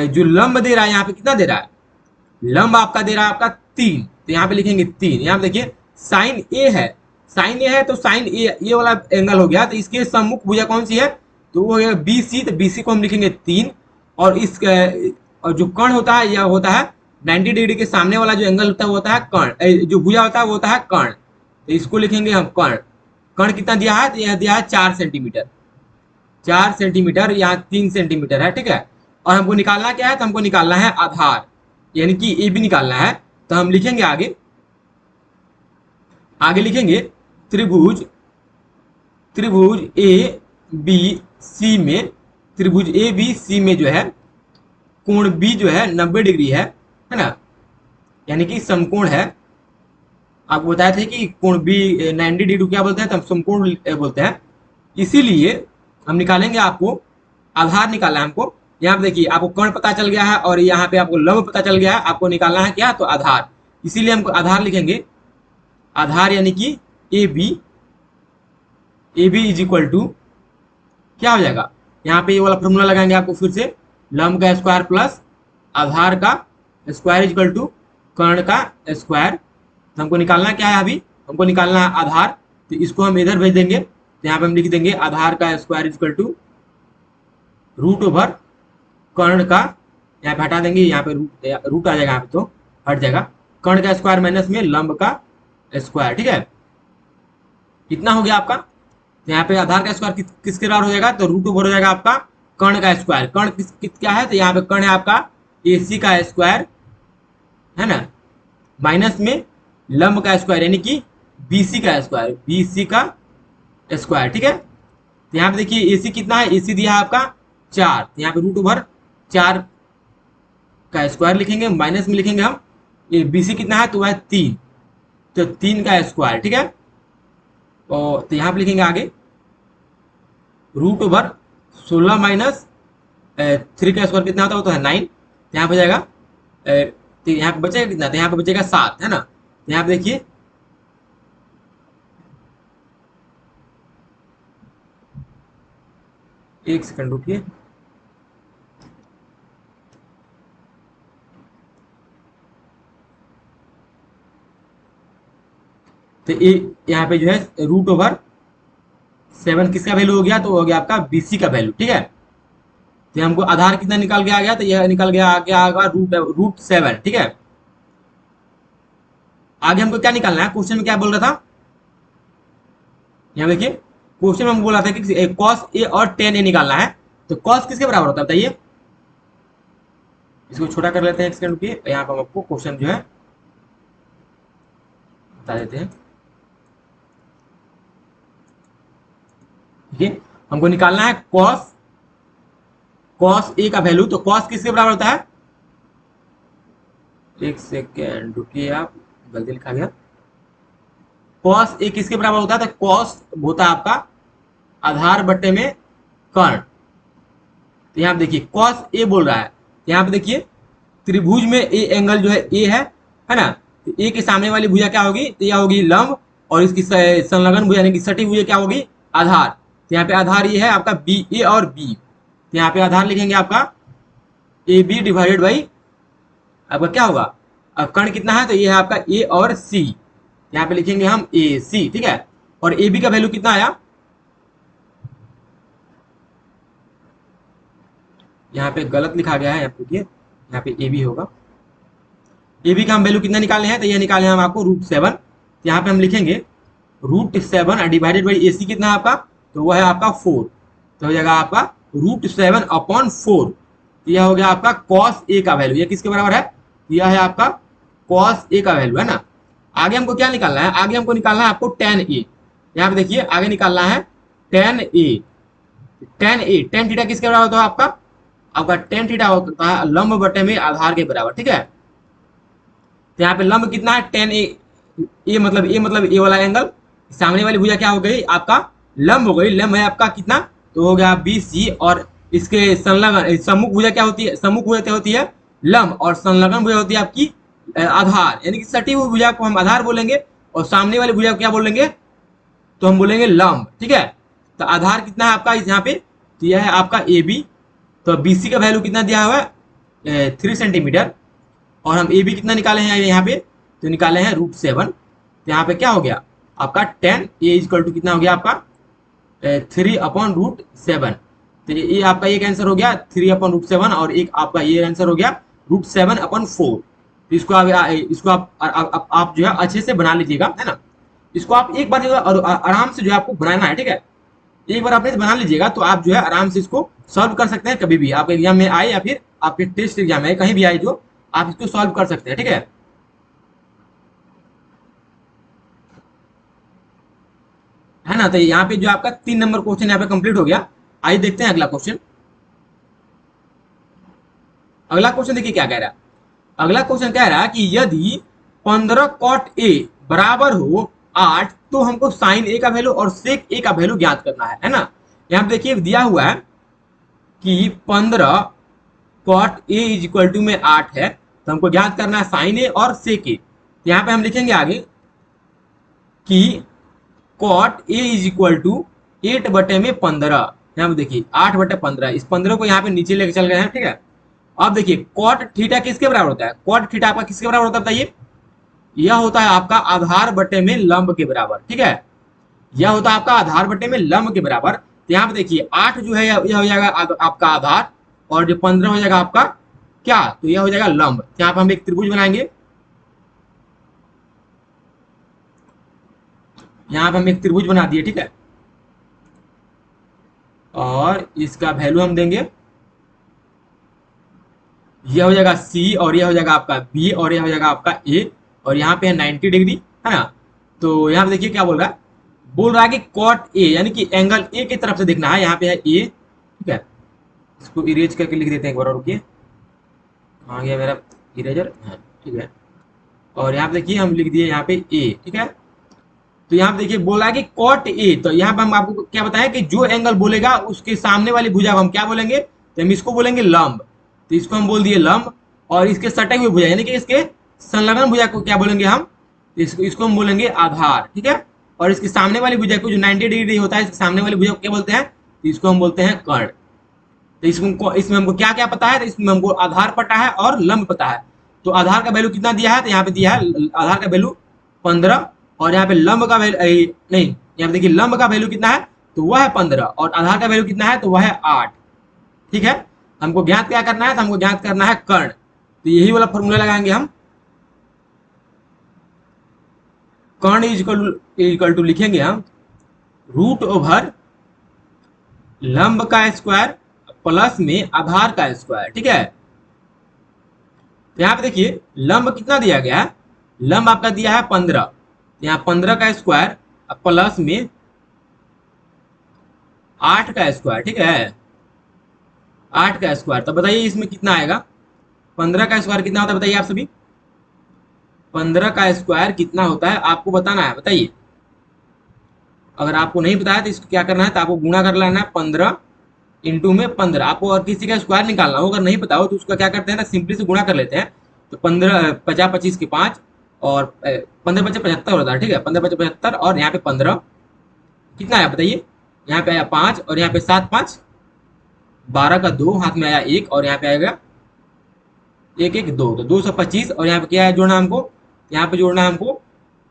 जो लंब दे रहा है यहाँ पे कितना दे रहा है? लंब आपका दे रहा है आपका 3, तो यहाँ पे लिखेंगे 3। यहाँ पे देखिए साइन ए है, तो साइन ए ये वाला एंगल हो गया, तो इसके सम्मुख भुजा कौन सी है? तो वो है बी सी, तो बी सी को हम लिखेंगे 3। और इस और जो कर्ण होता है यह होता है 90 डिग्री के सामने वाला जो एंगल होता है वो होता है कर्ण, जो भुजा होता है वो होता है कर्ण, तो इसको लिखेंगे हम कर्ण। कर्ण कितना दिया है? तो यह दिया है 4 सेंटीमीटर, 4 सेंटीमीटर, यहाँ 3 सेंटीमीटर है, ठीक है। और हमको निकालना क्या है? तो हमको निकालना है आधार, यानी कि ए बी निकालना है। तो हम लिखेंगे आगे लिखेंगे त्रिभुज ए बी सी में, त्रिभुज ए बी सी में जो है कोण बी जो है 90 डिग्री है ना, यानी कि समकोण है। आपको बताए थे कि कोण बी 90 डिग्री क्या बोलते हैं? तो हम समकोण बोलते हैं। इसीलिए हम निकालेंगे, आपको आधार निकालना है हमको। यहाँ पे देखिए आपको कर्ण पता चल गया है और यहाँ पे आपको लंब पता चल गया है, आपको निकालना है क्या? तो आधार। इसीलिए हमको आधार लिखेंगे, आधार यानी कि A B is equal to क्या हो जाएगा? यहाँ पे ये वाला फॉर्मूला लगाएंगे आपको फिर से, लंब का स्क्वायर प्लस आधार का स्क्वायर इक्वल टू कर्ण का स्क्वायर। तो हमको निकालना क्या है? अभी हमको निकालना है आधार, तो इसको हम इधर भेज देंगे। तो यहाँ पे हम लिख देंगे आधार का square equal to root over कर्ण का, यहाँ पे हटा देंगे, यहाँ पे रूट आ जाएगा, यहाँ पे तो हट जाएगा, कर्ण का स्क्वायर माइनस में लंब का स्क्वायर, ठीक है। कितना हो गया आपका? तो यहाँ पे आधार का स्क्वायर किसके बराबर हो जाएगा? तो रूट ओवर हो जाएगा आपका कर्ण का स्क्वायर। कर्ण क्या है? तो यहाँ पे कर्ण है आपका AC का स्क्वायर, है ना, माइनस में लंब का स्क्वायर यानी कि BC का स्क्वायर, ठीक है। तो यहाँ पे देखिए AC कितना है? AC दिया है आपका 4, तो यहाँ पे रूट ओवर 4 का स्क्वायर लिखेंगे, माइनस में लिखेंगे हम ये BC कितना है? तो वह है 3, तो 3 का स्क्वायर, ठीक है। और तो यहाँ पे लिखेंगे आगे रूट ओवर 16 माइनस 3 का स्क्वायर कितना होता है? वो तो है 9। तो यहाँ पे जाएगा, तो यहाँ पे बचेगा कितना? तो यहाँ पे बचेगा 7, है ना। तो यहाँ पे देखिए एक सेकंड रुकिए, तो ये यहाँ पे जो है रूट ओवर 7 किसका वैल्यू हो गया? तो हो गया आपका BC का वैल्यू, ठीक है। तो हमको आधार कितना निकाल के आ गया? तो यह निकल गया आ गया रूट 7, ठीक है। आगे हमको क्या निकालना है? क्वेश्चन में क्या बोल रहा था? यहाँ देखिए क्वेश्चन में हम बोल रहा था कि cos A और tan A निकालना है। तो cos किसके बराबर होता है बताइए? इसको छोटा कर लेते हैं एक सेकंड रुकिए, यहाँ पर हम आपको क्वेश्चन जो है बता देते हैं। ठीक है, हमको निकालना है cos A का वैल्यू। तो cos किसके बराबर होता है? एक सेकेंड रुकिए, आप गलती लिखा गया। cos A किसके बराबर होता है? तो cos होता है आपका आधार बटे में कर्ण। तो यहाँ पे देखिए cos A बोल रहा है, यहाँ पे देखिए त्रिभुज में A एंगल जो है A है ना। तो A के सामने वाली भुजा क्या होगी? तो यह होगी लंब, और इसकी संलग्न भुजा यानी कि सटी भुजा क्या होगी? आधार। तो यहाँ पे आधार ये है आपका A और B। तो यहाँ पे आधार लिखेंगे आपका AB डिवाइडेड बाई आपका क्या होगा? अब कर्ण कितना है? तो ये है आपका A और C, यहाँ पे लिखेंगे हम AC, ठीक है। और AB का वैल्यू कितना आया? यहाँ पे गलत लिखा गया है, यहाँ पे यहाँ पे AB होगा। AB का हम वैल्यू कितना निकालने हैं? तो ये निकालने हैं हम आपको रूट 7। यहाँ पे हम लिखेंगे रूट 7 डिवाइडेड बाई AC कितना है आपका? तो वह है आपका 4, तो हो जाएगा आपका रूट 7/4। यह हो गया आपका cos A का वैल्यू। ये किसके बराबर है? यह है आपका cos A का वैल्यू, है ना। आगे हमको क्या निकालना है, आगे हमको निकालना है आपको टेन ए। यहाँ पे देखिए आगे निकालना है टेन ए। टेन ए, टेन थीटा किसके बराबर होता है आपका, आपका टेन थीटा होता है लंब बटे में आधार के बराबर, ठीक है। तो यहाँ पे लंब कितना है, टेन ए। ए मतलब ए वाला एंगल, सामने वाली भुजा क्या हो गई आपका, लंब हो गई। लंब है आपका कितना, तो हो गया बी सी, और इसके संलग्न सम्मुख भुजा क्या होती है, सम्मुख भुजा क्या होती है लंब, और संलग्न भुजा होती है आपकी आधार, यानी कि सटी हुई भुजा को हम आधार बोलेंगे, और सामने वाली भुजा को क्या बोलेंगे, तो हम बोलेंगे लंब, ठीक है। तो आधार कितना है आपका यहाँ पे, तो यह है आपका ए बी। तो बी सी का वैल्यू कितना दिया हुआ है 3 सेंटीमीटर, और हम ए बी कितना निकाले हैं यहाँ पे, तो निकाले हैं √7। तो यहाँ पे क्या हो गया आपका टेन ए इक्वल टू कितना हो गया आपका 3/√7। तो ये आपका एक आंसर हो गया 3/√7, और एक आपका ये आंसर हो गया √7/4। तो इसको आप जो है अच्छे से बना लीजिएगा, है ना। इसको आप एक बार जो है आराम से जो है आपको बनाना है, ठीक है। एक बार आपने बना लीजिएगा तो आप जो है आराम से इसको सॉल्व कर सकते हैं, कभी भी आपके एग्जाम में आए या फिर आपके टेस्ट एग्जाम में कहीं भी आए, जो आप इसको सॉल्व कर सकते हैं, ठीक है ना। तो यहाँ पे जो आपका 3 नंबर क्वेश्चन यहाँ पे कंप्लीट हो गया। आइए देखते हैं अगला क्वेश्चन। अगला क्वेश्चन देखिए क्या कह रहा है। अगला क्वेश्चन कह रहा है कि यदि 15 कॉट ए बराबर हो 8, तो हमको साइन ए का वैल्यू और सेक ए का वैल्यू ज्ञात करना है ना। यहाँ पे देखिए दिया हुआ है कि 15 cot A is equal to में 8 है, तो हमको ज्ञात करना है साइन ए और सेक ए। यहाँ पे हम लिखेंगे आगे कि cot A is equal to 8/15। यहाँ पे देखिए 8/15, इस 15 को यहाँ पे नीचे लेके चल गए हैं, ठीक है। अब देखिए कॉट थीटा किसके बराबर होता है, कॉट थीटा आपका किसके बराबर होता है बताइए, यह होता है आपका आधार बटे में लंब के बराबर, ठीक है। यह होता है आपका आधार बटे में लंब के बराबर। तो यहाँ पे देखिए 8 जो है यह हो जाएगा आपका आधार, और जो 15 हो जाएगा आपका क्या, तो यह हो जाएगा लंब। तो यहाँ पे हम एक त्रिभुज बनाएंगे, यहाँ पे हम एक त्रिभुज बना दिए, ठीक है। और इसका वैल्यू हम देंगे, यह हो जाएगा सी, और यह हो जाएगा आपका बी, और यह हो जाएगा आपका ए, और यहाँ पे है 90 डिग्री, है ना। तो यहाँ पे देखिए क्या बोल रहा है कि कॉट ए, यानी कि एंगल ए की तरफ से देखना है। यहाँ पे है ए, ठीक है। इसको इरेज करके लिख देते हैं एक बार, रुकिए कहाँ गया मेरा इरेजर, हाँ ठीक है। और यहाँ पे देखिए हम लिख दिए यहाँ पे ए, ठीक है। तो यहाँ पे देखिए बोला है कि कॉट ए, तो यहाँ पे हम आपको क्या बताएं कि जो एंगल बोलेगा उसके सामने वाली भुजा को हम क्या बोलेंगे, तो हम इसको बोलेंगे लंब। तो इसको हम बोल दिए लंब, और इसके सटे हुए भुजा यानी कि इसके संलग्न भुजा को क्या बोलेंगे हम, इसको हम बोलेंगे आधार, ठीक है। और इसके सामने वाली भुजा को जो 90 डिग्री होता है, इसके सामने वाली भुजा को क्या बोलते हैं, तो इसको हम बोलते हैं कर्ण। तो इसमें हमको क्या क्या पता है, तो इसमें हमको आधार पता है और लंब पता है। तो आधार का वैल्यू कितना दिया है, तो यहाँ पे दिया है आधार का वैल्यू 15, और यहाँ पे लंब का वैल्यू नहीं, यहाँ पे देखिए लंब का वैल्यू कितना है, तो वह है 15, और आधार का वैल्यू कितना है, तो वह है 8, ठीक है। हमको ज्ञात क्या करना है, तो हमको ज्ञात करना है कर्ण। तो यही वाला फॉर्मूला लगाएंगे हम, कर्ण इक्वल टू लिखेंगे हम √ओवर लंब का स्क्वायर प्लस में आधार का स्क्वायर, ठीक है। तो यहाँ पे देखिए लंब कितना दिया गया है, लंब आपका दिया है 15, यहाँ 15 का स्क्वायर प्लस में 8 का स्क्वायर, ठीक है। 8 का स्क्वायर, तो बताइए इसमें कितना आएगा, 15 का स्क्वायर कितना होता है बताइए आप सभी, 15 का स्क्वायर कितना होता है आपको बताना है, बताइए। अगर आपको नहीं पता है तो इसको क्या करना है, तो आपको गुणा कर लेना है 15 इंटू में 15। आपको और किसी का स्क्वायर निकालना हो, अगर नहीं पता हो तो उसका क्या करते हैं ना, सिंपली से गुणा कर लेते हैं। तो 15 50 25 के 5, और 15 25 75 होता है, ठीक है। 15 25 75, और यहाँ पे 15 कितना आया बताइए, यहाँ पे आया 5, और यहाँ पे 7 5 12 का 2 हाथ में आया 1, और यहाँ पे आएगा 1 1 2, तो 225, और यहाँ पे क्या है जोड़ना हमको, यहाँ पे जोड़ना हमको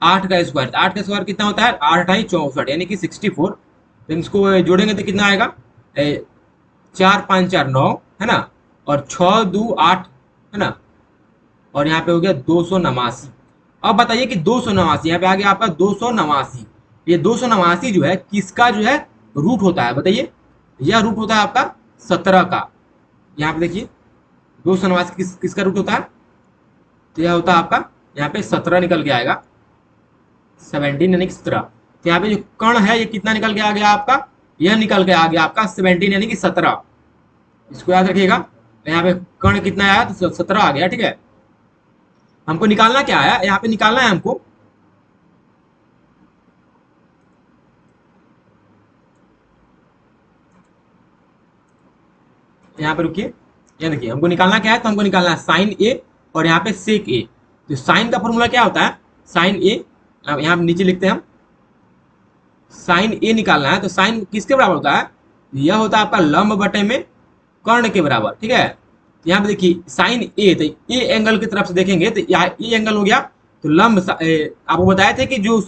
8 का स्क्वायर। 8 का स्क्वायर कितना होता है, 8 8 64, यानी कि 64। तो इसको जोड़ेंगे तो कितना आएगा, 4 5 4 9, है ना, और 6 2 8, है ना, और यहाँ पे हो गया 289। अब बताइए कि 289 यहाँ पे आ गया आपका 289, ये 289 जो है किसका जो है रूट होता है बताइए, यह रूट होता है आपका 17 का। यहाँ पे देखिए 289 किसका रूट होता है, तो यह होता है आपका यहाँ पे 17 निकल के आएगा। 17 यानी कि 17। तो यहाँ पे जो कर्ण है ये कितना निकल के आ गया आपका, यह निकल के आ गया आपका 17 यानी कि 17। इसको याद रखिएगा। तो यहाँ पे कर्ण कितना आया, तो 17 आ गया। ठीक है, हमको निकालना क्या है, यहाँ पे निकालना है हमको यहाँ पे रुकिए, ये देखिए हमको निकालना क्या है, तो हमको निकालना है साइन ए और यहाँ पे सेक ए। तो साइन का फॉर्मूला क्या होता है, साइन ए, यहाँ पे नीचे लिखते हैं हम, साइन ए निकालना है। तो साइन किसके बराबर होता है, यह होता है आपका लंब बटे में कर्ण के बराबर। ठीक है, यहाँ पे देखिए साइन ए, तो ए एंगल की तरफ से देखेंगे तो यहाँ ए एंगल हो गया। तो लंब आपको बताए थे कि जो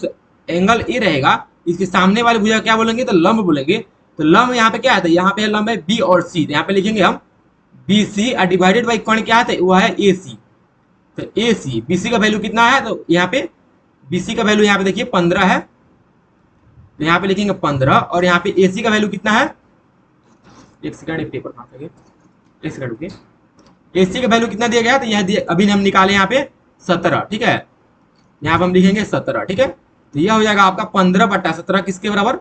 एंगल ए रहेगा इसके सामने वाले भुजा क्या बोलेंगे, तो लंब बोलेंगे। तो लंब यहाँ पे क्या है, तो यहाँ पे लंब है बी और सी। तो यहाँ पे लिखेंगे हम बी सी और डिवाइडेड बाई कर्ण क्या है, तो वह है ए सी। तो ए सी, बी सी का वैल्यू कितना है, तो यहाँ पे बी सी का वैल्यू यहाँ पे देखिए 15 है। तो यहाँ पे लिखेंगे 15 और यहाँ पे ए सी का वैल्यू कितना है, एक सेकंड, एक पेपर कहाँ पे, एक सेकंड रुकिए। एसी का वैल्यू कितना दिया गया, तो यह अभी हम निकाले यहाँ पे 17। ठीक है, यहाँ पे हम लिखेंगे 17। ठीक है, तो यह हो जाएगा आपका 15/17 किसके बराबर,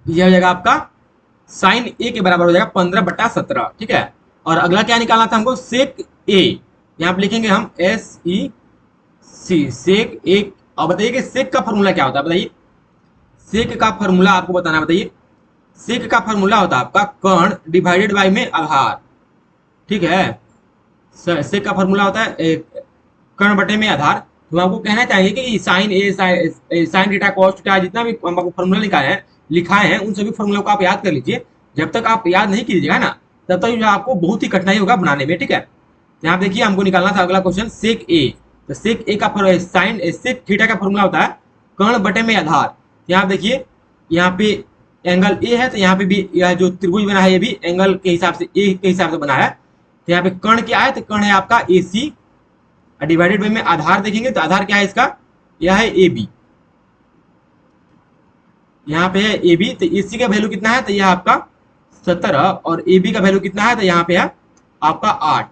यह हो जाएगा आपका साइन ए के बराबर हो जाएगा 15/17। ठीक है, और अगला क्या निकालना था हमको, सेक ए। यहाँ पे लिखेंगे हम एस ई सी, सेक ए। और बताइए कि सेक का फॉर्मूला क्या होता है, बताइए सेक का फॉर्मूला आपको बताना, बताइए सेक का फॉर्मूला होता है आपका कर्ण डिवाइडेड बाय में आधार। ठीक है, सेक का फॉर्मूला होता है कर्ण बटे में आधार। तो आपको कहना चाहिए कि साइन ए, साइन थीटा, कॉस थीटा, जितना भी हम आपको फॉर्मूला लिखाए हैं उन सभी फॉर्मूलों को आप याद कर लीजिए। जब तक आप याद नहीं कीजिएगा ना, तब तक जो आपको बहुत ही कठिनाई होगा बनाने में। ठीक है, यहाँ देखिए हमको निकालना था अगला क्वेश्चन सेक ए। तो सेक ए का साइन सेक थीटा का फॉर्मूला होता है कर्ण बटे में आधार। यहाँ देखिए यहाँ पे एंगल ए है, तो यहाँ पे भी यह जो त्रिभुज बना है ये भी एंगल के हिसाब से ए के हिसाब से बना है। तो यहाँ पे कर्ण क्या है, तो कर्ण है आपका ए सी डिवाइडेड बाई में आधार देखेंगे तो आधार क्या है इसका, यह है ए बी। यहाँ पे है ए बी, तो ए सी का वैल्यू कितना है, तो यह आपका 17 और ए बी का वैल्यू कितना है, तो यहाँ पे है आपका 8।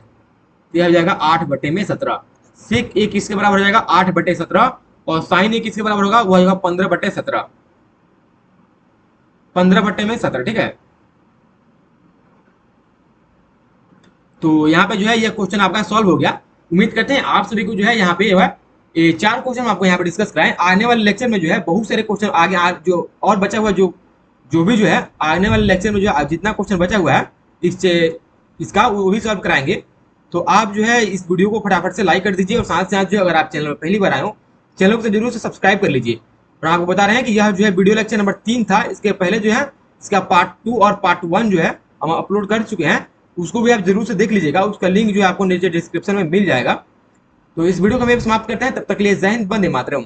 तो यह हो जाएगा 8/17। सेक ए किसके बराबर हो जाएगा, 8/17। और साइन ए किसके बराबर होगा, वो होगा 15/17, 15/17। ठीक है, तो यहाँ पे जो है ये क्वेश्चन आपका सॉल्व हो गया। उम्मीद करते हैं आप सभी को जो है यहाँ पे ये 4 क्वेश्चन आपको यहाँ पे डिस्कस कराएं। आने वाले लेक्चर में जो है बहुत सारे क्वेश्चन आगे जो और बचा हुआ जो भी जो है आने वाले लेक्चर में जो जितना क्वेश्चन बचा हुआ है इसका वो भी सॉल्व कराएंगे। तो आप जो है इस वीडियो को फटाफट से लाइक कर दीजिए और साथ साथ जो अगर आप चैनल पर पहली बार आए हो चैनल को जरूर से सब्सक्राइब कर लीजिए। और आपको बता रहे हैं कि यह जो है वीडियो लेक्चर नंबर 3 था, इसके पहले जो है इसका पार्ट 2 और पार्ट 1 जो है हम अपलोड कर चुके हैं, उसको भी आप जरूर से देख लीजिएगा। उसका लिंक जो है आपको नीचे डिस्क्रिप्शन में मिल जाएगा। तो इस वीडियो को हम समाप्त करते हैं, तब तक के लिए जय हिंद, वंदे मातरम।